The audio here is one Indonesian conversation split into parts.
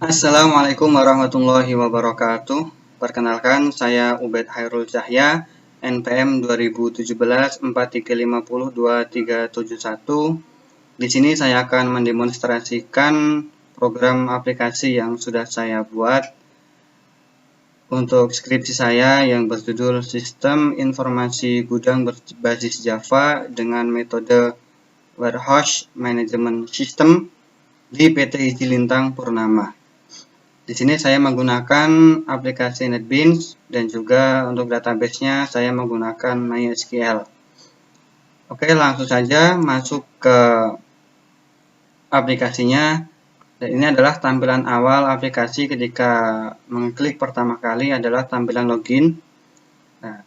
Assalamualaikum warahmatullahi wabarakatuh. Perkenalkan, saya Ubed Hairul Cahya, NPM 2017-4350-2371. Di sini saya akan mendemonstrasikan program aplikasi yang sudah saya buat untuk skripsi saya yang berjudul Sistem Informasi Gudang Berbasis Java dengan metode Warehouse Management System di PT Hiji Lintang Purnama. Di sini saya menggunakan aplikasi NetBeans dan juga untuk database-nya saya menggunakan MySQL. Oke, langsung saja masuk ke aplikasinya. Dan ini adalah tampilan awal aplikasi ketika mengklik pertama kali adalah tampilan login. Nah,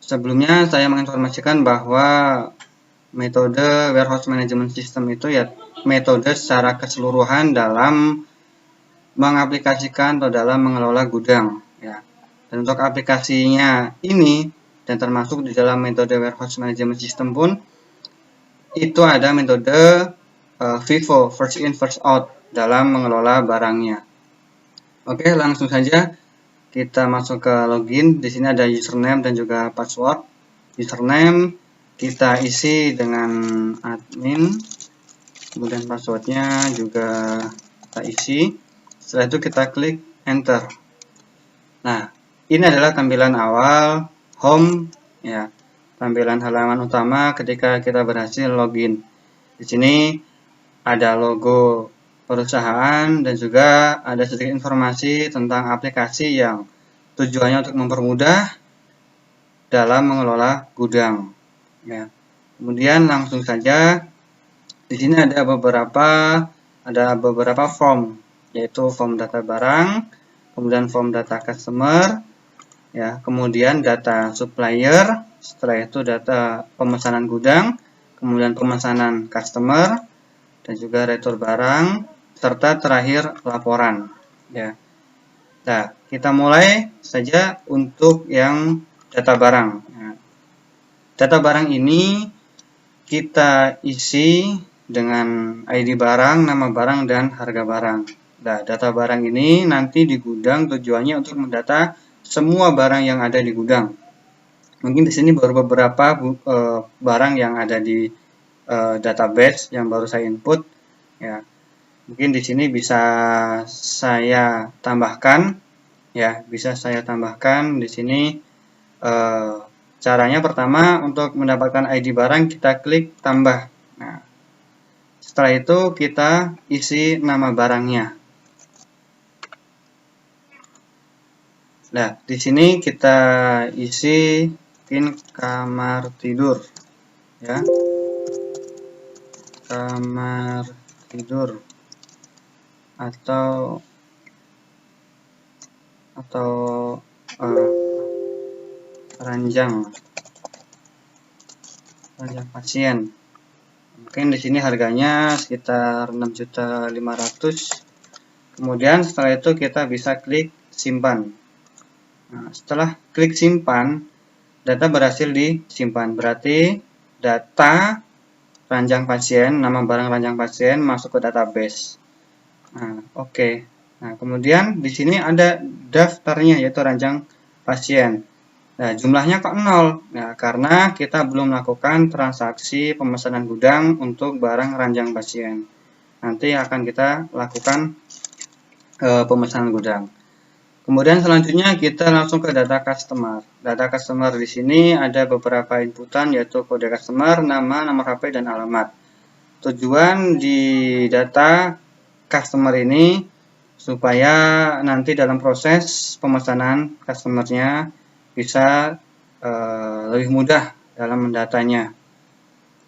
sebelumnya saya menginformasikan bahwa metode Warehouse Management System itu ya metode secara keseluruhan dalam mengaplikasikan atau dalam mengelola gudang ya. Dan untuk aplikasinya ini dan termasuk di dalam metode Warehouse Management System pun itu ada metode FIFO, first in first out, dalam mengelola barangnya. Oke, langsung saja kita masuk ke login. Di sini ada username dan juga password. Username kita isi dengan admin, kemudian passwordnya juga kita isi. Setelah itu kita klik enter. Nah, ini adalah tampilan awal home ya, tampilan halaman utama ketika kita berhasil login. Di sini ada logo perusahaan dan juga ada sedikit informasi tentang aplikasi yang tujuannya untuk mempermudah dalam mengelola gudang ya. Kemudian langsung saja di sini ada beberapa form, yaitu form data barang, kemudian form data customer, ya, kemudian data supplier, setelah itu data pemesanan gudang, kemudian pemesanan customer, dan juga retur barang, serta terakhir laporan. Ya. Nah, kita mulai saja untuk yang data barang. Nah, data barang ini kita isi dengan ID barang, nama barang, dan harga barang. Nah, data barang ini nanti di gudang tujuannya untuk mendata semua barang yang ada di gudang. Mungkin di sini baru beberapa barang yang ada di database yang baru saya input. Ya, mungkin di sini bisa saya tambahkan. Ya, bisa saya tambahkan di sini. Caranya pertama untuk mendapatkan ID barang kita klik tambah. Nah, setelah itu kita isi nama barangnya. Nah, di sini kita isi pin kamar tidur, ya, kamar tidur atau ranjang pasien. Mungkin di sini harganya sekitar 6.500.000. Kemudian setelah itu kita bisa klik simpan. Nah, setelah klik simpan, data berhasil disimpan. Berarti data ranjang pasien, nama barang ranjang pasien masuk ke database. Nah, oke. Nah, kemudian di sini ada daftarnya, yaitu ranjang pasien. Nah, jumlahnya kok 0? Nah, karena kita belum melakukan transaksi pemesanan gudang untuk barang ranjang pasien. Nanti akan kita lakukan pemesanan gudang. Kemudian selanjutnya kita langsung ke data customer. Data customer di sini ada beberapa inputan, yaitu kode customer, nama, nomor HP, dan alamat. Tujuan di data customer ini supaya nanti dalam proses pemesanan customernya bisa lebih mudah dalam mendatanya.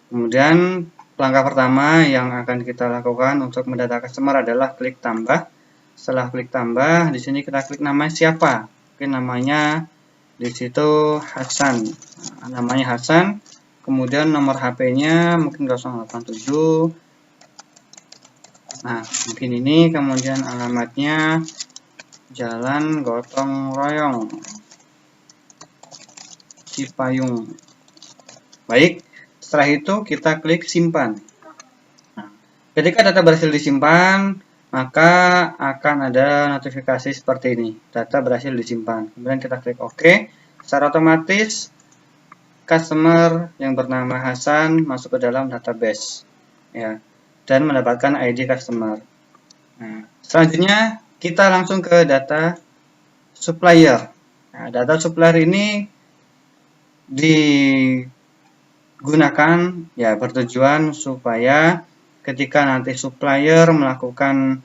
Kemudian langkah pertama yang akan kita lakukan untuk mendata customer adalah klik tambah. Setelah klik tambah, di sini kita klik nama siapa. Mungkin namanya di situ Hasan. Nah, namanya Hasan. Kemudian nomor HP-nya mungkin 087. Nah, mungkin ini. Kemudian alamatnya Jalan Gotong Royong, Cipayung. Baik, setelah itu kita klik simpan. Nah, ketika data berhasil disimpan, maka akan ada notifikasi seperti ini, data berhasil disimpan. Kemudian kita klik OK. Secara otomatis customer yang bernama Hasan masuk ke dalam database, ya, dan mendapatkan ID customer. Nah, selanjutnya kita langsung ke data supplier. Nah, data supplier ini digunakan, ya, bertujuan supaya ketika nanti supplier melakukan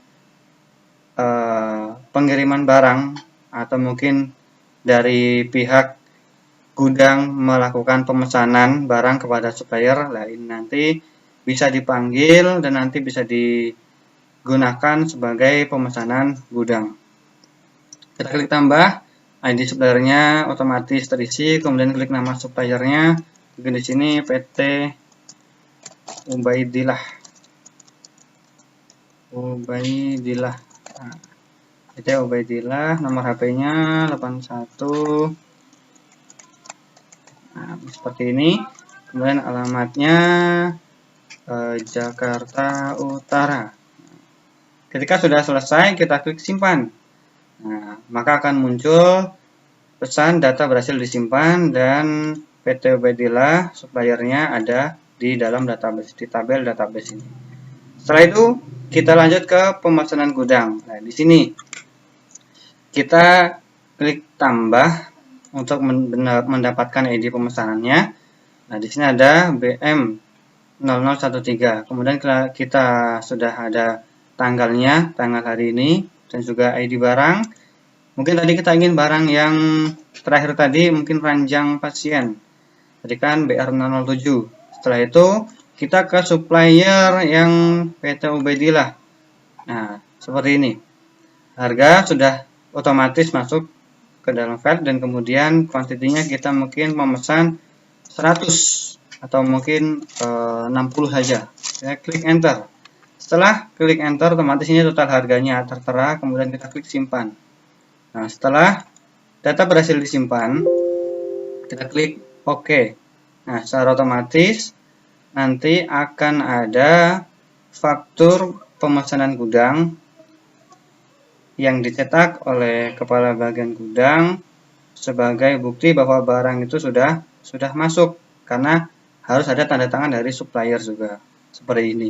pengiriman barang atau mungkin dari pihak gudang melakukan pemesanan barang kepada supplier, nah ini nanti bisa dipanggil dan nanti bisa digunakan sebagai pemesanan gudang. Kita klik tambah, ID suppliernya otomatis terisi, kemudian klik nama suppliernya, di sini PT Ubaidillah. Nah, PT Ubaidillah, nomor HP-nya 81. Nah, seperti ini. Kemudian alamatnya Jakarta Utara. Ketika sudah selesai, kita klik simpan. Nah, maka akan muncul pesan data berhasil disimpan dan PT Ubaidillah suppliernya ada di dalam database, di tabel database ini. Setelah itu kita lanjut ke pemesanan gudang. Nah, di sini kita klik tambah untuk mendapatkan ID pemesanannya. Nah, di sini ada BM 0013. Kemudian kita sudah ada tanggalnya, tanggal hari ini, dan juga ID barang. Mungkin tadi kita ingin barang yang terakhir tadi, mungkin ranjang pasien. Tadi kan BR 007. Setelah itu kita ke supplier yang PT Ubaidillah. Nah, seperti ini. Harga sudah otomatis masuk ke dalam file dan kemudian kuantitinya kita mungkin memesan 100 atau mungkin 60 saja. Saya klik enter. Setelah klik enter, otomatis ini total harganya tertera, kemudian kita klik simpan. Nah, setelah data berhasil disimpan, kita klik OK. Nah, secara otomatis nanti akan ada faktur pemesanan gudang yang dicetak oleh kepala bagian gudang sebagai bukti bahwa barang itu sudah masuk, karena harus ada tanda tangan dari supplier juga, seperti ini.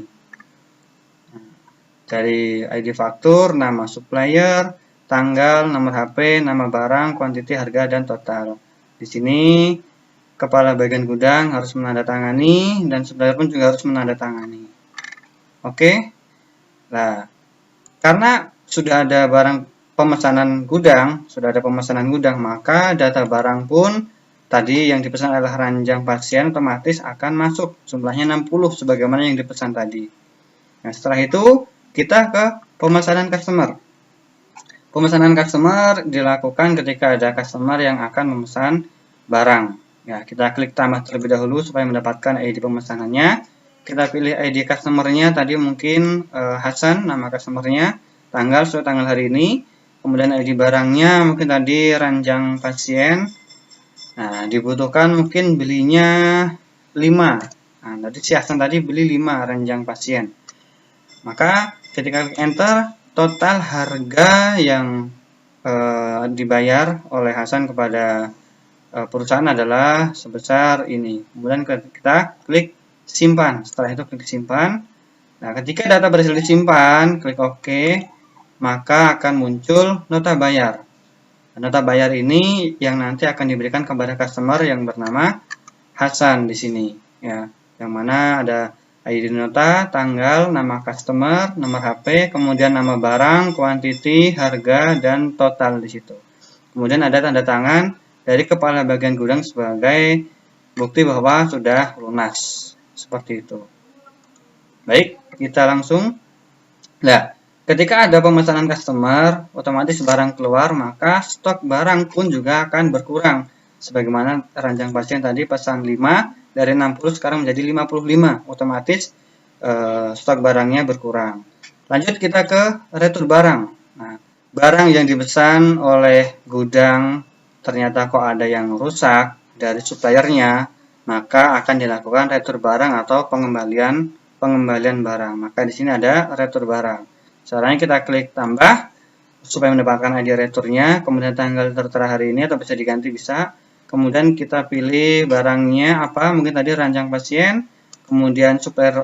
Dari ID faktur, nama supplier, tanggal, nomor HP, nama barang, kuantiti, harga, dan total. Di sini kepala bagian gudang harus menandatangani dan supplier pun juga harus menandatangani. Oke. Nah, karena sudah ada barang pemesanan gudang, maka data barang pun tadi yang dipesan adalah ranjang pasien otomatis akan masuk, jumlahnya 60 sebagaimana yang dipesan tadi. Nah, setelah itu kita ke pemesanan customer. Pemesanan customer dilakukan ketika ada customer yang akan memesan barang. Ya, kita klik tambah terlebih dahulu supaya mendapatkan ID pemesanannya. Kita pilih ID customer-nya, tadi mungkin Hasan, nama customer-nya, tanggal sesuai tanggal hari ini. Kemudian ID barangnya mungkin tadi ranjang pasien. Nah, dibutuhkan mungkin belinya 5. Nah, tadi si Hasan tadi beli 5 ranjang pasien. Maka ketika klik enter, total harga yang dibayar oleh Hasan kepada perusahaan adalah sebesar ini. Kemudian kita klik simpan. Setelah itu klik simpan. Nah, ketika data berhasil disimpan, klik OK, maka akan muncul nota bayar. Nota bayar ini yang nanti akan diberikan kepada customer yang bernama Hasan di sini, ya. Yang mana ada ID nota, tanggal, nama customer, nomor HP, kemudian nama barang, kuantiti, harga, dan total di situ. Kemudian ada tanda tangan dari kepala bagian gudang sebagai bukti bahwa sudah lunas. Seperti itu. Baik, kita langsung. Nah, ketika ada pemesanan customer, otomatis barang keluar, maka stok barang pun juga akan berkurang. Sebagaimana ranjang pasien tadi pesan 5, dari 60 sekarang menjadi 55, otomatis stok barangnya berkurang. Lanjut kita ke retur barang. Nah, barang yang dipesan oleh gudang ternyata kok ada yang rusak dari suppliernya, maka akan dilakukan retur barang atau pengembalian barang. Maka di sini ada retur barang. Caranya kita klik tambah supaya mendapatkan ID returnya, kemudian tanggal tertera hari ini atau bisa diganti bisa. Kemudian kita pilih barangnya apa, mungkin tadi ranjang pasien, kemudian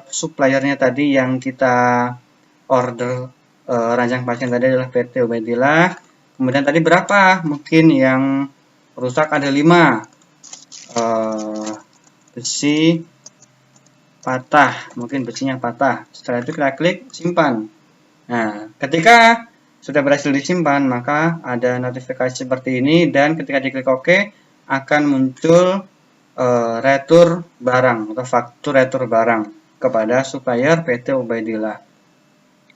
suppliernya tadi yang kita order ranjang pasien tadi adalah PT Ubaidillah. Kemudian tadi berapa? Mungkin yang rusak ada 5. Besi patah, mungkin besinya patah. Setelah itu kita klik simpan. Nah, ketika sudah berhasil disimpan, maka ada notifikasi seperti ini dan ketika diklik OK akan muncul retur barang atau faktur retur barang kepada supplier PT Ubaidillah.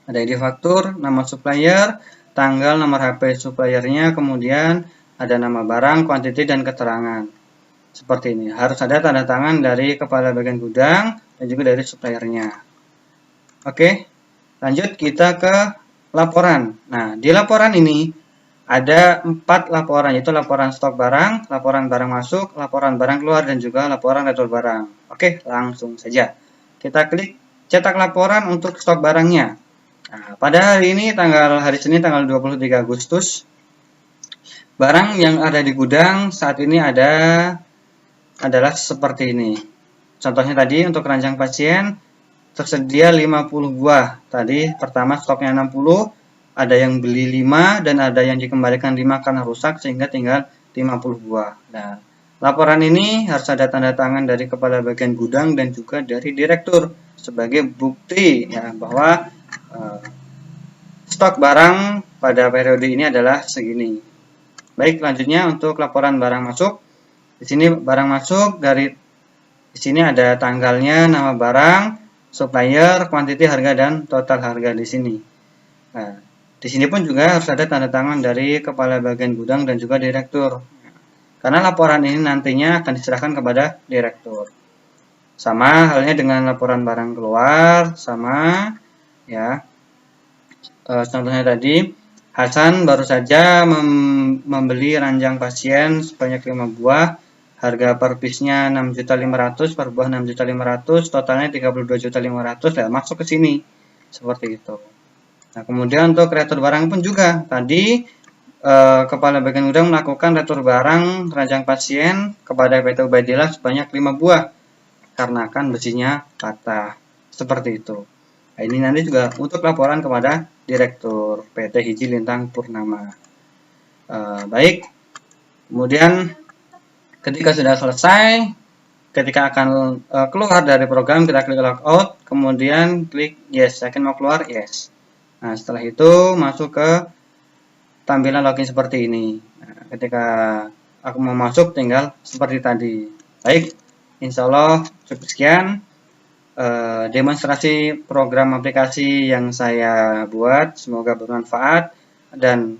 Ada ID faktur, nama supplier, tanggal, nomor HP suppliernya, kemudian ada nama barang, kuantiti, dan keterangan. Seperti ini. Harus ada tanda tangan dari kepala bagian gudang dan juga dari suppliernya. Oke, lanjut kita ke laporan. Nah, di laporan ini ada 4 laporan, yaitu laporan stok barang, laporan barang masuk, laporan barang keluar, dan juga laporan retur barang. Oke, langsung saja. Kita klik cetak laporan untuk stok barangnya. Nah, pada hari ini, hari Senin tanggal 23 Agustus, barang yang ada di gudang saat ini adalah seperti ini. Contohnya tadi untuk ranjang pasien tersedia 50 buah. Tadi pertama stoknya 60, ada yang beli 5 dan ada yang dikembalikan 5 karena rusak sehingga tinggal 50 buah. Nah, laporan ini harus ada tanda tangan dari kepala bagian gudang dan juga dari direktur sebagai bukti ya bahwa stok barang pada periode ini adalah segini. Baik, selanjutnya untuk laporan barang masuk. Di sini barang masuk di sini ada tanggalnya, nama barang, supplier, kuantiti, harga, dan total harga di sini. Nah, di sini pun juga harus ada tanda tangan dari kepala bagian gudang dan juga direktur. Karena laporan ini nantinya akan diserahkan kepada direktur. Sama halnya dengan laporan barang keluar, sama ya. Contohnya tadi, Hasan baru saja membeli ranjang pasien sebanyak 5 buah. Harga per piece-nya 6.500.000, per buah 6.500.000, totalnya 32.500.000, ya masuk ke sini. Seperti itu. Nah, kemudian untuk retur barang pun juga. Tadi kepala bagian gudang melakukan retur barang ranjang pasien kepada PT Ubaidillah sebanyak 5 buah. Karena kan besinya patah. Seperti itu. Nah, ini nanti juga untuk laporan kepada Direktur PT Hiji Lintang Purnama. Baik. Kemudian ketika sudah selesai, ketika akan keluar dari program, kita klik logout, kemudian klik yes, yakin mau keluar, yes. Nah, setelah itu masuk ke tampilan login seperti ini. Nah, ketika aku mau masuk, tinggal seperti tadi. Baik, insya Allah cukup sekian demonstrasi program aplikasi yang saya buat. Semoga bermanfaat, dan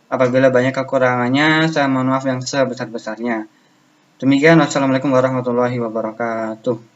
apabila banyak kekurangannya, saya mohon maaf yang sebesar-besarnya. Demikian, wassalamualaikum warahmatullahi wabarakatuh.